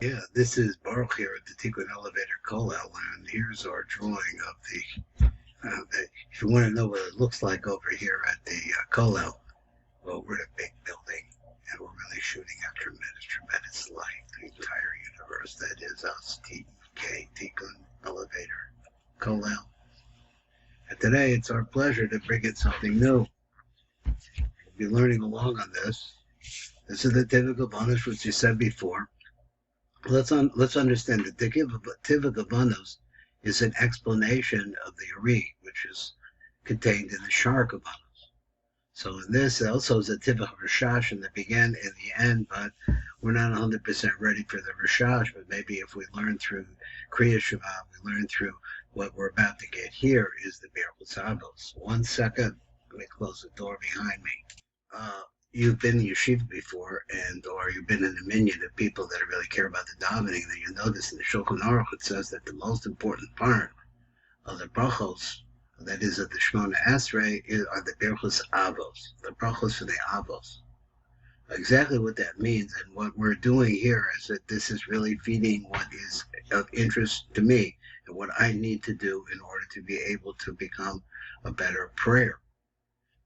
Yeah, this is Baruch here at the Tikkun Elevator Kollel, and here's our drawing of if you want to know what it looks like over here at the Kollel, well, we're a big building, and we're really shooting at tremendous light, the entire universe that is us, TK, Tikkun Elevator Kollel. And today it's our pleasure to bring in something new. We'll be learning along on this. This is the typical bonus, which you said before. Let's understand that the Tiva Gavanos is an explanation of the Ari, which is contained in the Shar Gavanos. So in this also is a Tiva Rashash in the beginning and the end, but we're not 100% ready for the Rashash. But maybe if we learn through Kriya Shema, we learn through what we're about to get here is the Birchus Avos. 1 second, let me close the door behind me. You've been in yeshiva before, or you've been in a minyan of people that really care about the davening, then you notice in the Shulchan Aruch it says that the most important part of the brachos, that is of the Shemona Esrei, are the Birchus Avos, the brachos for the Avos. Exactly what that means, and what we're doing here is that this is really feeding what is of interest to me and what I need to do in order to be able to become a better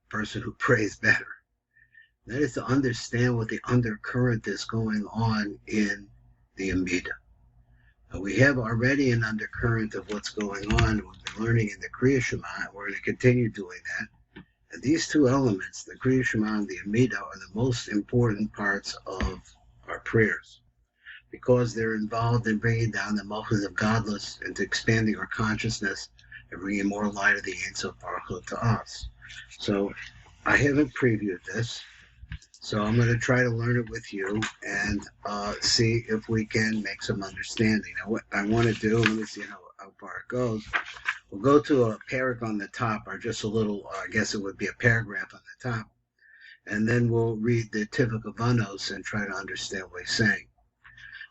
person who prays better. That is to understand what the undercurrent is going on in the Amida. We have already an undercurrent of what's going on. We've been learning in the Kriya Shema, and we're going to continue doing that. And these two elements, the Kriya Shema and the Amida, are the most important parts of our prayers because they're involved in bringing down the mochas of godless and to expanding our consciousness and bringing more light of the Ein Sof Baruch Hu to us. So I haven't previewed this. So I'm going to try to learn it with you and see if we can make some understanding. Now, what I want to do, let me see how far it goes. We'll go to a paragraph on the top, or just a little, I guess it would be a paragraph on the top. And then we'll read the Tiva Gavanos and try to understand what he's saying.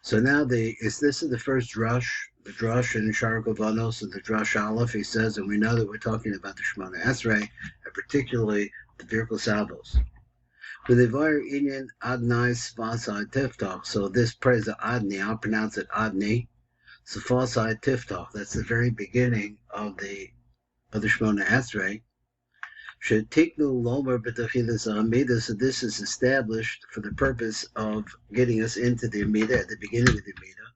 So now this is the first drush, the drush in Shar Gavanos and the drush Aleph, he says, and we know that we're talking about the Shemona Esrei, and particularly the Birchus Avos. So this praise of Adni, I'll pronounce it Adni. Safasai Tiftach, that's the very beginning of the Shemona Esrei. Shetiknu Lomer B'Techilas Amida, so this is established for the purpose of getting us into the Amida at the beginning of the Amida.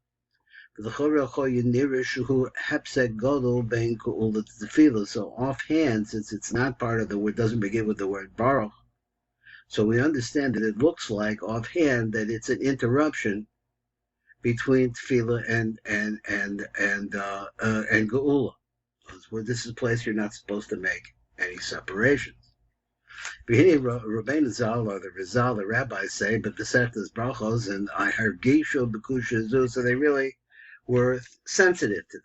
So offhand, since it's not part of the word, doesn't begin with the word Baruch, so we understand that it looks like offhand that it's an interruption between tefillah and geula. Where this is a place you're not supposed to make any separations. Rabbeinu Zal or the Rizal, the rabbis say, but the Sechtas Brachos and I heard Gishu Bekusha Zu, so they really were sensitive to this.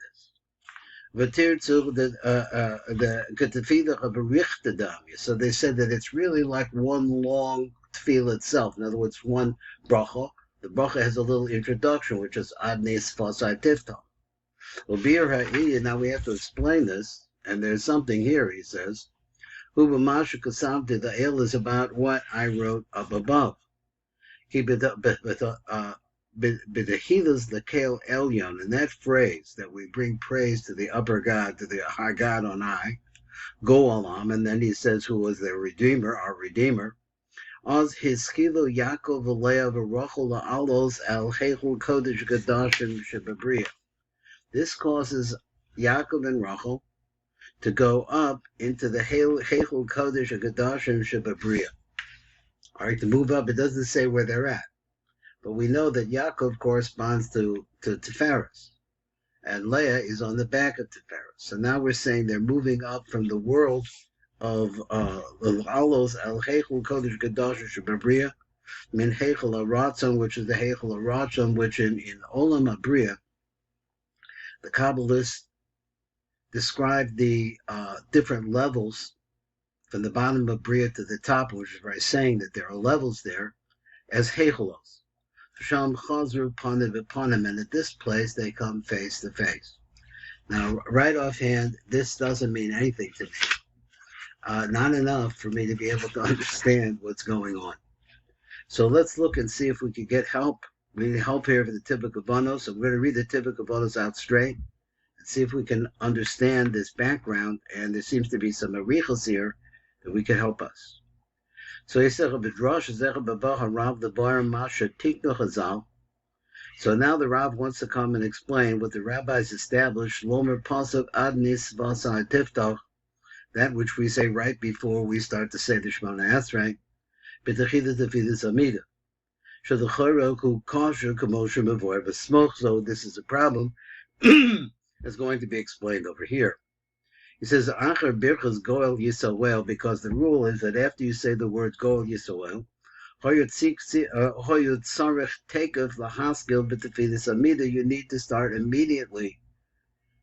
So they said that it's really like one long tefillah itself. In other words, one bracha. The bracha has a little introduction, which is Adnei Sfasai Tifta. Well, Bir Ha'iyah, now we have to explain this, and there's something here, he says. Huba Masha Kasamti, the El is about what I wrote up above. B'dehilas the Kael Elyon, in that phrase that we bring praise to the upper God, to the high God on high, Go Olam, and then he says who was their Redeemer, our Redeemer. Oz Hiskilo Yaakov Alea V'Rachel La'alos Al Heichul Kodesh Gadashim Shebabriya. This causes Yaakov and Rachel to go up into the Heichul Kodesh Gadashim Shebabriya. All right, to move up, it doesn't say where they're at. But we know that Yaakov corresponds to Tiferes, and Leah is on the back of Tiferes. So now we're saying they're moving up from the world of Alos El Heichul Kodesh Gadasha Shebabriya, Min Heichul Aratzon, which is the Heichul Aratzon, which in Olam Abriya, the Kabbalists describe the different levels from the bottom of Bria to the top, which is by saying that there are levels there, as Heichulos. And at this place they come face to face. Now, right offhand, this doesn't mean anything to me. Not enough for me to be able to understand what's going on. So let's look and see if we could get help We need help here for the typical Kavanos, so we're going to read the typical Kavanos out straight and see if we can understand this background, and there seems to be some arichos here that we can help us. So he said, so now the Rav wants to come and explain what the rabbis established, Lomer Pasuk Adnis Vasai Tiftach, that which we say right before we start to say the Shemona Esrei, B'techida Tefillas Amida. So the Chorok Kasher Kamosher Mavor B'Smoch, so this is a problem, is going to be explained over here. He says, Acher Birchas Goel Yisrael, because the rule is that after you say the word Goel Yisrael, you need to start immediately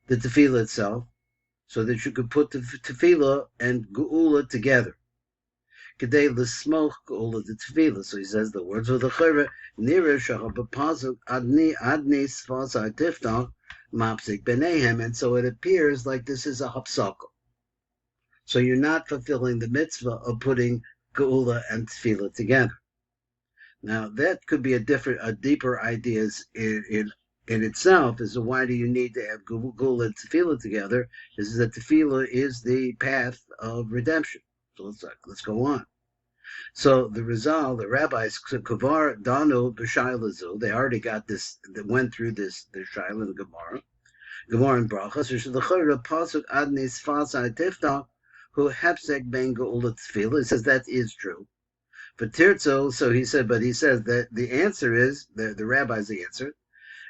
the tefillah itself, so that you could put the tefillah and geula together. Kedei l'smoch geula the tefillah. So he says the words of the chayre nira shachabapazuk adni sfasai tiftach mapsik benehem, and so it appears like this is a hapsaka. So you're not fulfilling the mitzvah of putting geula and tefillah together. Now that could be a deeper ideas in itself. Is why do you need to have geula and tefillah together? Is that tefillah is the path of redemption. So let's go on. So the Rizal, the rabbis, kavar danu b'shaylazu, they already got this. They went through this the shayla and Gemara and brachas. So the chayra pasuk adnis fasai tiftach who hepsek ben geula tefillah. He says that is true. But Tirtzo, so he says that the answer is, the rabbis answer,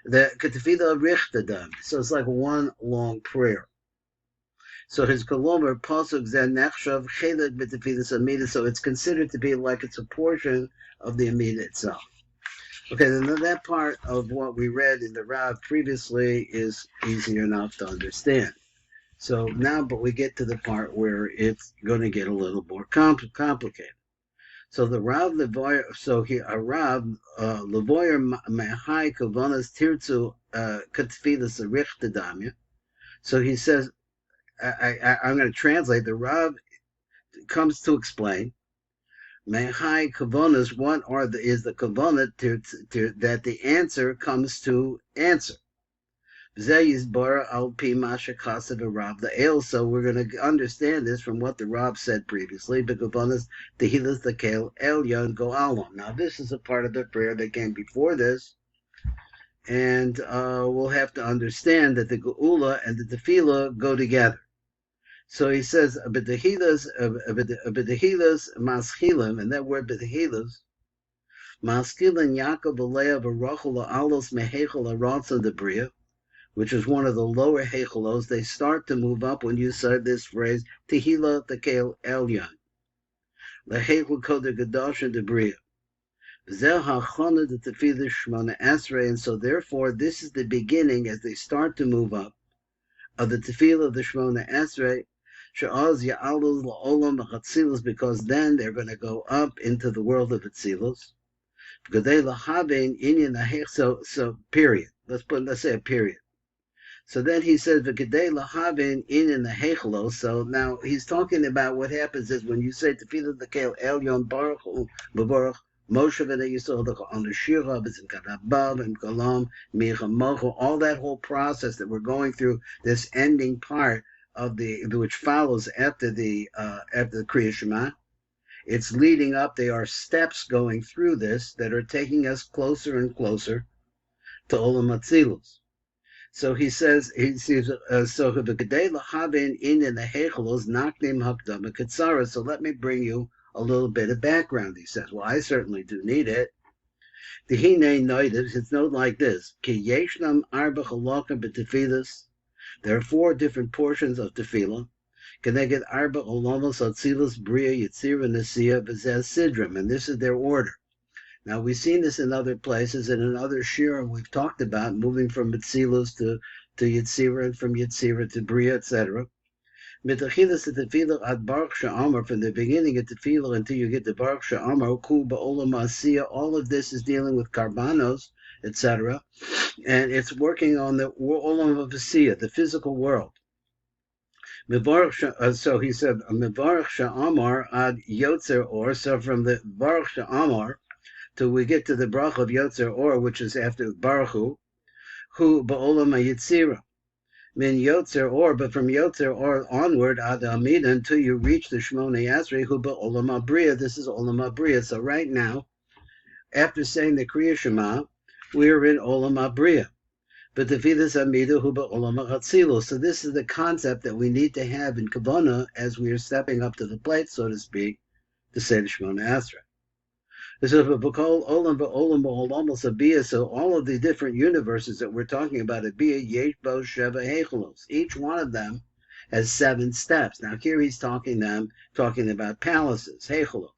that Ketefila Richtadam. So it's like one long prayer. So his Kolomer, Pasuk Zen Nechshav, Cheled B'Tefilas Amida, so it's considered to be like it's a portion of the Amida itself. Okay, then that part of what we read in the Rav previously is easier enough to understand. So now, but we get to the part where it's going to get a little more complicated. So the Rav Levoyer, so he a Rav Levoyer Mehai Kavanas Tirtzu Katfilas Richtadamya. So he says, I'm going to translate. The Rav comes to explain Mehai Kavanas. What is the Kavanah that the answer comes to answer? So we're going to understand this from what the Rab said previously. Now this is a part of the prayer that came before this, and we'll have to understand that the Geula and the Tefillah go together. So he says, B'tehilas maschilim, and that word B'tehilas, maschilim Yaakov Aleah Barachul Alos Mehechel Aratza Debriya, which is one of the lower hechelos, they start to move up when you say this phrase, Tehillah Tekel Elyon. Lehechel Koder Gadosh and Debriya. Zeh HaChana the Tefillah Shmona Esrei, and so therefore this is the beginning as they start to move up of the Tefillah of the Shmona Esrei, She'az Ya'alul La'olam Chatzilus, because then they're going to go up into the world of Atzilus. G'dei Lahabein Inyan Ahech, so period. Let's say a period. So then he says, "V'kedei lahavin in the hechelo." So now he's talking about what happens is when you say Tefillah Tekel Elyon Baruch Hu Baruch Moshe V'nei Yisrael on the Shira B'Zimkadabav and Kalam Michamocho, all that whole process that we're going through, this ending part of which follows after the Kriya Shema, it's leading up. There are steps going through this that are taking us closer and closer to Olam Atzilus. So he says, so v'kedei lahavin in the hechelos naknim hakdama katsara. So let me bring you a little bit of background. He says, well, I certainly do need it. The hine noides, it's noted like this: Ki yeshnam arba chalokim b'tefilas. There are 4 different portions of tefillah. Keneged arba olamos atzilus bria yitzira nesiya v'zeh sidrim, and this is their order. Now, we've seen this in other places, and in other shira we've talked about moving from Mitzilus to Yitzira, and from Yitzira to Bria, etc. Mitachilas to Tefillah ad Baruch Sha'amar, from the beginning of Tefillah until you get to Baruch Sha'amar, Ku Ba'olam Asiyah, all of this is dealing with Karbanos, etc. And it's working on the Olam of Asiyah, the physical world. So he said, Mevarach Sha'amar ad Yotzer Or, so from the Baruch Sha'amar, till we get to the bracha of Yotzer Or, which is after Baruch Hu Ba'olam HaYitzira. Min Yotzer Or, but from Yotzer Or onward, Ad Amida, until you reach the Shmoneh Esrei, Hu Ba'olam HaBriya. This is Olam HaBriya. So right now, after saying the Kriya Shema, we're in Olam HaBriya. But the Vidas Amida Hu Ba'olam HaChatzilus. So this is the concept that we need to have in Kavanah as we are stepping up to the plate, so to speak, to say the Shmoneh Esrei. So all of the different universes that we're talking about, each one of them has 7 steps. Now here he's talking about palaces, hechelos.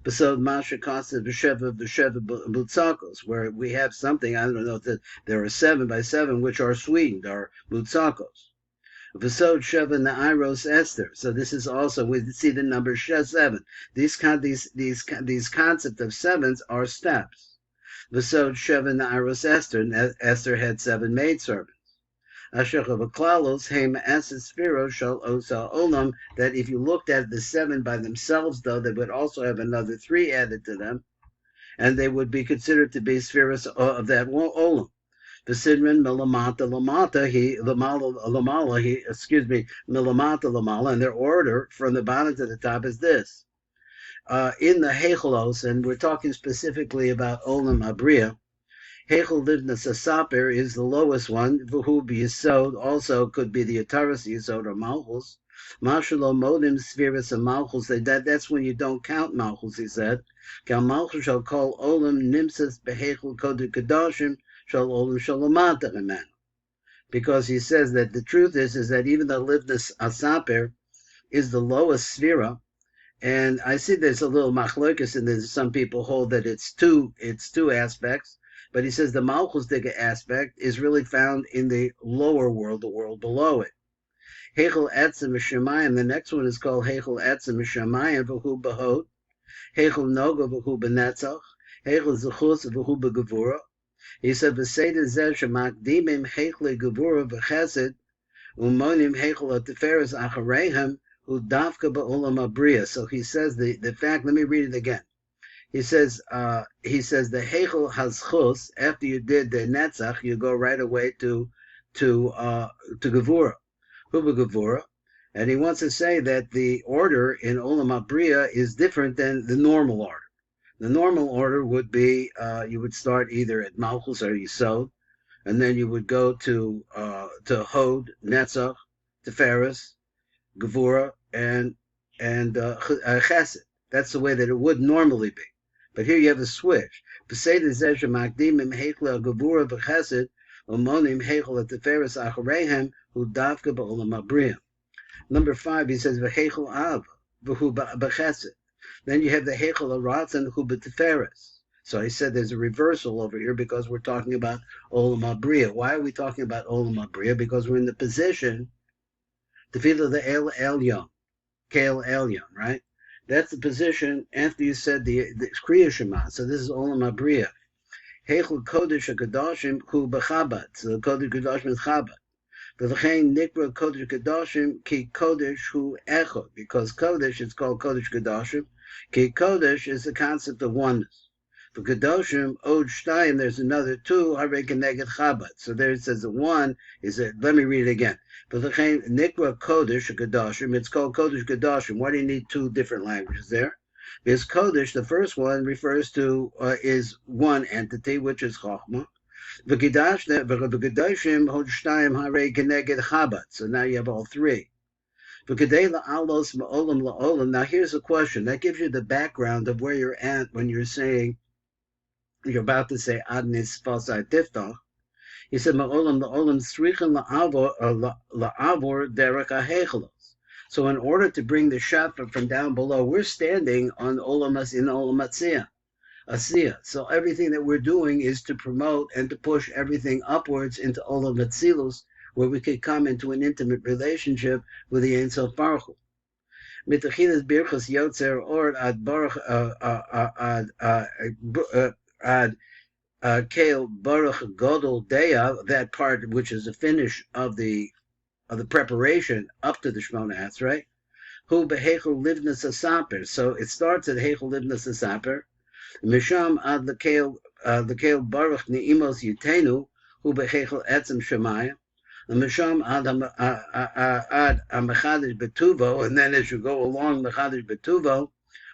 Besod Masha Kasa V'Sheva Butzakos, where we have something, I don't know, that there are 7 by 7 which are sweetened, are Butzakos. V'Sod Sheva Na'iros Esther. So this is also, we see the number 7. These concept of 7s are steps. V'Sod Sheva Na'iros Esther, and Esther had 7 maidservants. Asher V'Klalos Heim Eses Spiro Shal Osa Olam, that if you looked at the 7 by themselves, though, they would also have another 3 added to them, and they would be considered to be spheres of that Olam. The Sidran Milamata Lamata, Milamata Lamala, and their order from the bottom to the top is this. In the Hechelos, and we're talking specifically about Olam Abriya, Hechel Livnas Asaper is the lowest one. Vuhu B'Yisod also could be the Ataras Yisod or Malchus. Mashalo Modim Spheres and Malchus. That's when you don't count Malchus, he said. Kal Malchus shall call Olam Nimsas Behechel Kodu Kedoshim. Because he says that the truth is that even though Livnas Asaper is the lowest sphera, and I see there's a little machlokes, and there's some people hold that it's two aspects, but he says the Malchus Diga aspect is really found in the lower world, the world below it. Hechel Etzem Mishamayim, the next one is called Hechel Etzem Mishamayim V'hu Behot, Hechel Noga V'hu Benetzach, Hechel Zechus V'hu Begevura. He said, "V'seder zeh shemakdimim hechle gevura v'chesed umonim hechel ateferes achareihem udavka ba'olam abriya." So he says the fact. Let me read it again. He says the hechel hazchus. After you did the netzach, you go right away to gevura, huba gevura, and he wants to say that the order in olam abriya is different than the normal order. The normal order would be you would start either at Malchus or Yisod, and then you would go to Hod, Netzach, Teferes, Gevura, and Chesed. That's the way that it would normally be. But here you have a switch. Peseder zeh shemakdimim hechel Gevura v'Chesed umonim hechel Teferes achareihem hu davka ba'olam abriya. Number 5, he says v'hechel av v'hu b'Chesed. Then you have the Hechel Aratzan Hu B'Teferes. So I said there's a reversal over here because we're talking about Olam Abriya. Why are we talking about Olam Abriya? Because we're in the position to feel the El Elyon, Kel Elyon, right? That's the position after you said the Kriya Shema. So this is Olam Abriya. Hechel Kodesh HaKadoshim Hu B'Chabad. So the Kodesh HaKadoshim is Chabad. V'lechein nikra Kodesh HaKadoshim Ki Kodesh Hu Echad. Because Kodesh is called Kodesh HaKadoshim. Ki Kodesh is the concept of oneness. For Kedoshim, Od Shtayim, there's another 2, Harei Keneged Chabad. So there it says the 1 is a, let me read it again. For the Nikra Kodesh Kedoshim, it's called Kodesh Kedoshim. Why do you need 2 different languages there? Because Kodesh, the first one, refers to, is one entity, which is Chochmah. V'Kedoshim, Od Shtayim, Harei Keneged Chabad. So now you have all 3. Now here's a question. That gives you the background of where you're at when you're saying, you're about to say Adnis Fasai Tiftach. He said, Ma'olam la'olam srichen la'avor derech ha'hechelos. So in order to bring the shafa from down below, we're standing on Olam in Olam Asiyah. So everything that we're doing is to promote and to push everything upwards into Olam Atzilus, where we could come into an intimate relationship with the Ein Sof Baruch Hu. Mitachilas birchas yotzer or ad baruch ad kale baruch godol deya, that part which is the finish of the preparation up to the Shmoneh Esrei. Hu behechel livnas asaper. So it starts at hechel livnas asaper. Misham ad lekeil baruch ni'imos yutenu hu bechechel etzem shemaya. Misham ad mechadish betuvo, and then as you go along mechadish betuvo,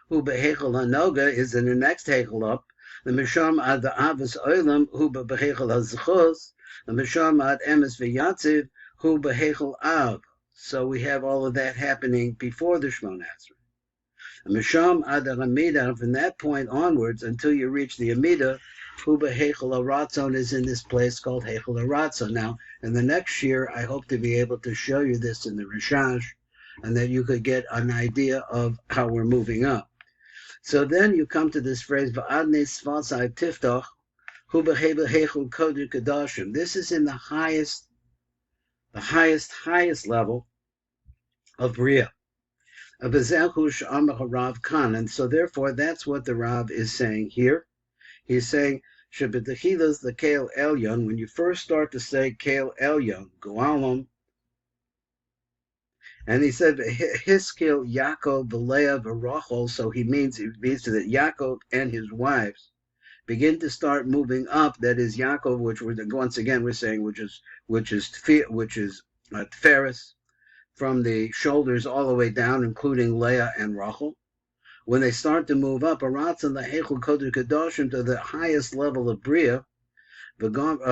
hu bechechel hanoga is in the next hechel up. The misham ad the avos olam hu bechechel hazchos. The misham ad emes v'yatziv hu bechechel av. So we have all of that happening before the Shemona Esrei. Misham ad Amida, from that point onwards until you reach the Amida, Huba Hechel Aratzon is in this place called Hechel Aratzon. Now, in the next year, I hope to be able to show you this in the Rishash, and that you could get an idea of how we're moving up. So then you come to this phrase, Va'adne Sfasai Tiftoch, Huba Hechel Kodesh Kedoshim. This is in the highest level of Bria. And so therefore that's what the Rav is saying here. He's saying Shabbatachillas the Keil Elyon, when you first start to say Keil Elyon, Goalom, and he said Hiskil Yaakov Leah Rachel, so he means that Yaakov and his wives begin to start moving up. That is Yaakov, which once again we're saying which is Tferes, from the shoulders all the way down, including Leah and Rachel. When they start to move up, Aratzon the Hechel Kodesh Kedoshim, to the highest level of Bria, V'Gomar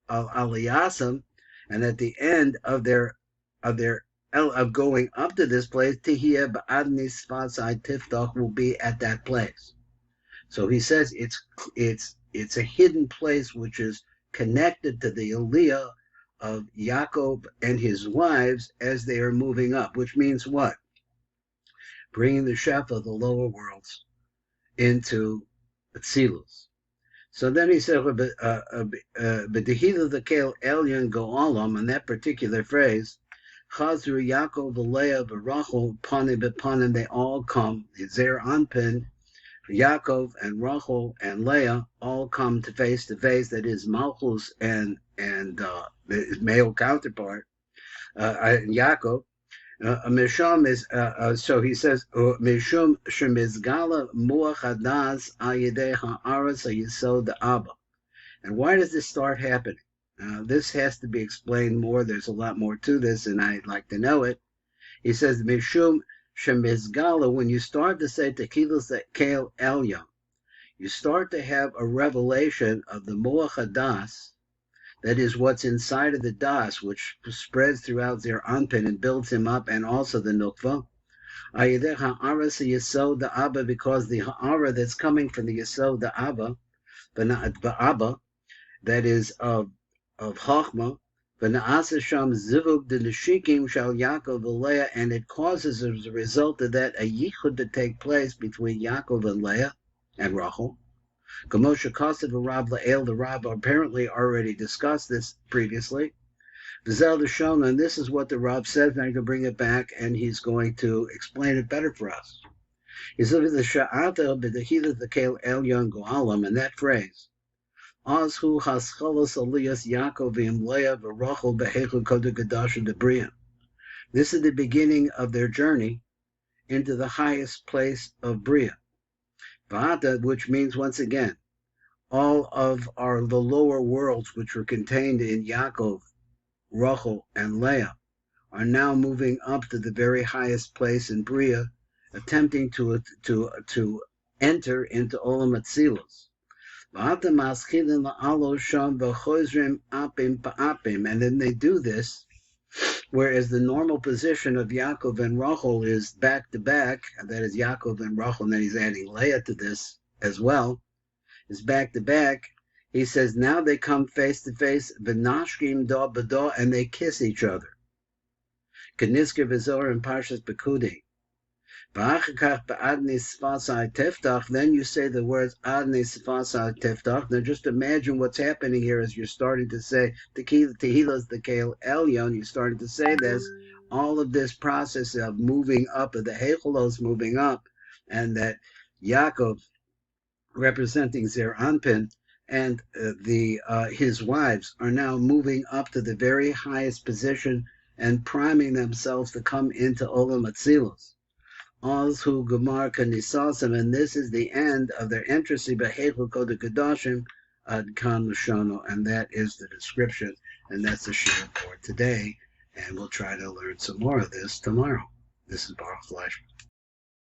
Aliyasam, and at the end of going up to this place, Tihiyah Ba'adni Sfatzai Tiftach will be at that place. So he says it's a hidden place which is connected to the Aliyah of Yaakov and his wives as they are moving up, which means what? Bringing the Shefa, the lower worlds, into Atzilus. So then he said, "B'dehila the Keil Elyon Go'alam," in that particular phrase, Chazru Yaakov, Leah, Rachel, Panim B'Panim, they all come. Zer Anpin, Yaakov and Rachel and Leah all come to face, that is Malchus and his male counterpart, Yaakov. Mishum is, so he says, Mishum Shemizgala Muach Hadas Ayidei Ha'aretz Hayisod Abba. And why does this start happening? This has to be explained more. There's a lot more to this, and I'd like to know it. He says, Mishum Shemizgala, when you start to say Tekilas Keil Elyon, you start to have a revelation of the Moach Hadas, that is what's inside of the Das, which spreads throughout Zer Anpin and builds him up, and also the Nukva. Ayideh Ha'ara Yesod the Abba, because the Ha'ara that's coming from the Yesod the Abba, Abba, that is of Chachma, V'na'asa Sham Zivug the Neshikim Shal Yaakov Leah, and it causes as a result of that a yichud to take place between Yaakov and Leah and Rachel. Gamosha Kosev Rav La'el, the Rav apparently already discussed this previously. V'zel Shona, and this is what the Rav says, and I can bring it back, and he's going to explain it better for us. He says the Sha'ata b'dehila the Keil Elyon Go'alam, and that phrase, Azhu Haschalos Aliyas Yaakov v'im Leah v'Rachel b'Hechel Kodesh Kedosh Debriya. This is the beginning of their journey into the highest place of Bria. Va'ata, which means, once again, all of the lower worlds which were contained in Yaakov, Rachel, and Leah are now moving up to the very highest place in Bria, attempting to enter into Olam Atzilus. And then they do this, whereas the normal position of Yaakov and Rachel is back to back, that is Yaakov and Rachel, and then he's adding Leah to this as well, is back to back. He says now they come face to face, v'nashkim da b'da, and they kiss each other. Kenisker v'zor in Parshas Pekudi. Then you say the words Adnei Sfasai Teftach. Now just imagine what's happening here as you're starting to say Tehilas the Keil Elyon. You're starting to say this, all of this process of moving up, of the Hechelos moving up, and that Yaakov, representing Zer Anpin, and his wives are now moving up to the very highest position and priming themselves to come into Olam Atzilus. Ozhu Gemar Kanisasim, and this is the end of their entrance Behechel Kodesh Kodashim Ad Kan Lushono, and that is the description, and that's the share for today. And we'll try to learn some more of this tomorrow. This is Baruch Fleischman.